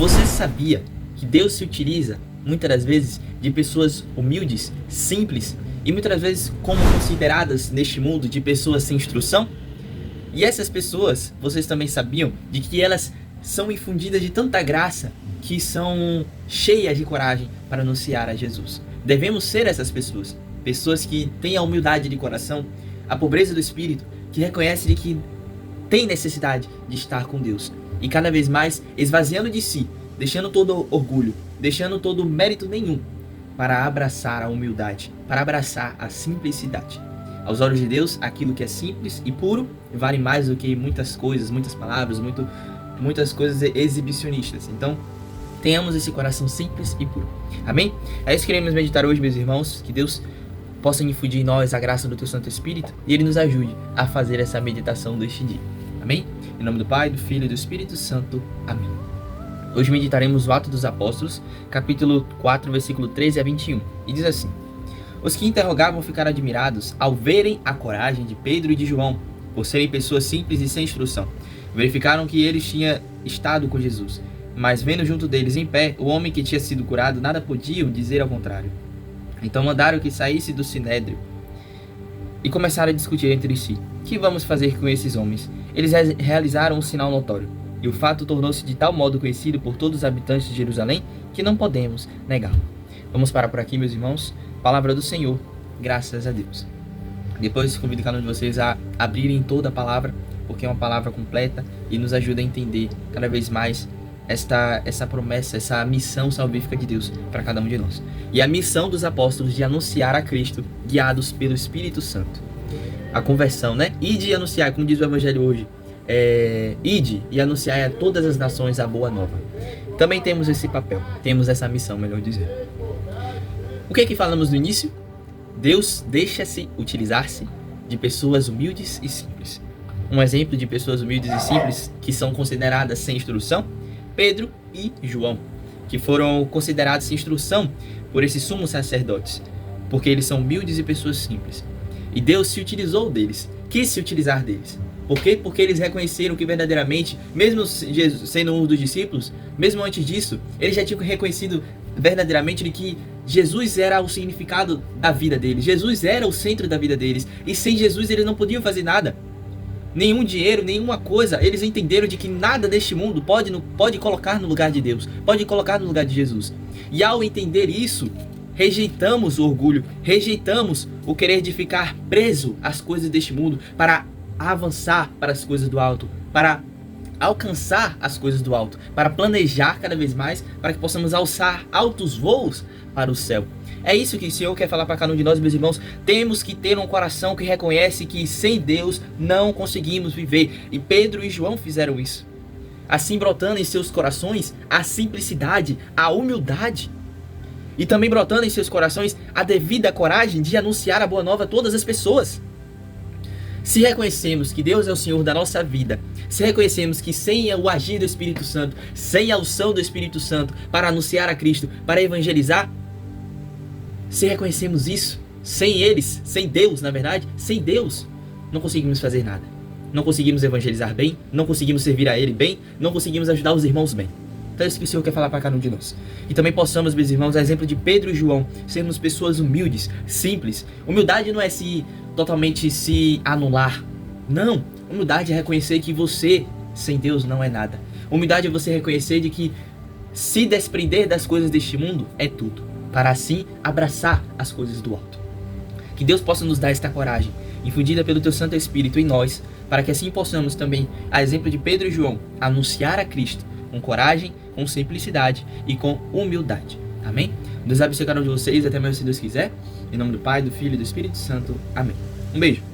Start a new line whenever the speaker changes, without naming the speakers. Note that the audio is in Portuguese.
Você sabia que Deus se utiliza, muitas das vezes, de pessoas humildes, simples e muitas das vezes como consideradas neste mundo de pessoas sem instrução? E essas pessoas, vocês também sabiam de que elas são infundidas de tanta graça que são cheias de coragem para anunciar a Jesus. Devemos ser essas pessoas, pessoas que têm a humildade de coração, a pobreza do espírito, que reconhecem de que tem necessidade de estar com Deus e cada vez mais esvaziando de si, deixando todo orgulho, deixando todo mérito nenhum para abraçar a humildade, para abraçar a simplicidade. Aos olhos de Deus, aquilo que é simples e puro vale mais do que muitas coisas, muitas palavras, muitas coisas exibicionistas. Então, tenhamos esse coração simples e puro. Amém? É isso que queremos meditar hoje, meus irmãos. Que Deus possa infundir em nós a graça do Teu Santo Espírito e Ele nos ajude a fazer essa meditação deste dia. Amém? Em nome do Pai, do Filho e do Espírito Santo. Amém. Hoje meditaremos o Atos dos Apóstolos, capítulo 4, versículo 13 a 21. E diz assim: Os que interrogavam ficaram admirados ao verem a coragem de Pedro e de João, por serem pessoas simples e sem instrução. Verificaram que eles tinham estado com Jesus, mas vendo junto deles em pé o homem que tinha sido curado, nada podiam dizer ao contrário. Então mandaram que saísse do sinédrio e começaram a discutir entre si: que vamos fazer com esses homens? Eles realizaram um sinal notório, e o fato tornou-se de tal modo conhecido por todos os habitantes de Jerusalém que não podemos negá-lo. Vamos parar por aqui, meus irmãos. Palavra do Senhor, graças a Deus. Depois convido cada um de vocês a abrirem toda a palavra, porque é uma palavra completa e nos ajuda a entender cada vez mais essa promessa, essa missão salvífica de Deus para cada um de nós. E a missão dos apóstolos de anunciar a Cristo, guiados pelo Espírito Santo. A conversão, né? Ide e anunciar, como diz o Evangelho hoje. Ide e anunciar a todas as nações a boa nova. Também temos esse papel, temos essa missão, melhor dizer. O que é que falamos no início? Deus deixa-se utilizar-se de pessoas humildes e simples. Um exemplo de pessoas humildes e simples que são consideradas sem instrução: Pedro e João, que foram considerados sem instrução por esses sumos sacerdotes, porque eles são humildes e pessoas simples. E Deus se utilizou deles, quis se utilizar deles. Por quê? Porque eles reconheceram que verdadeiramente, mesmo Jesus sendo um dos discípulos, mesmo antes disso, eles já tinham reconhecido verdadeiramente de que Jesus era o significado da vida deles. Jesus era o centro da vida deles. E sem Jesus eles não podiam fazer nada. Nenhum dinheiro, nenhuma coisa. Eles entenderam de que nada deste mundo pode colocar no lugar de Deus, pode colocar no lugar de Jesus. E ao entender isso, rejeitamos o orgulho, rejeitamos o querer de ficar preso às coisas deste mundo para avançar para as coisas do alto, para alcançar as coisas do alto, para planejar cada vez mais, para que possamos alçar altos voos para o céu. É isso que o Senhor quer falar para cada um de nós, meus irmãos. Temos que ter um coração que reconhece que sem Deus não conseguimos viver. E Pedro e João fizeram isso. Assim brotando em seus corações a simplicidade, a humildade. E também brotando em seus corações a devida coragem de anunciar a boa nova a todas as pessoas. Se reconhecemos que Deus é o Senhor da nossa vida, se reconhecemos que sem o agir do Espírito Santo, sem a unção do Espírito Santo para anunciar a Cristo, para evangelizar, se reconhecemos isso, sem eles, sem Deus, na verdade, sem Deus, não conseguimos fazer nada. Não conseguimos evangelizar bem, não conseguimos servir a Ele bem, não conseguimos ajudar os irmãos bem. Então é isso que o Senhor quer falar para cada um de nós. E também possamos, meus irmãos, a exemplo de Pedro e João, sermos pessoas humildes, simples. Humildade não é totalmente se anular. Não. Humildade é reconhecer que você, sem Deus, não é nada. Humildade é você reconhecer de que se desprender das coisas deste mundo é tudo, para assim abraçar as coisas do alto. Que Deus possa nos dar esta coragem, infundida pelo Teu Santo Espírito em nós, para que assim possamos também, a exemplo de Pedro e João, anunciar a Cristo com coragem, com simplicidade e com humildade. Amém? Deus abençoe cada um de vocês, até mais se Deus quiser. Em nome do Pai, do Filho e do Espírito Santo. Amém. Um beijo.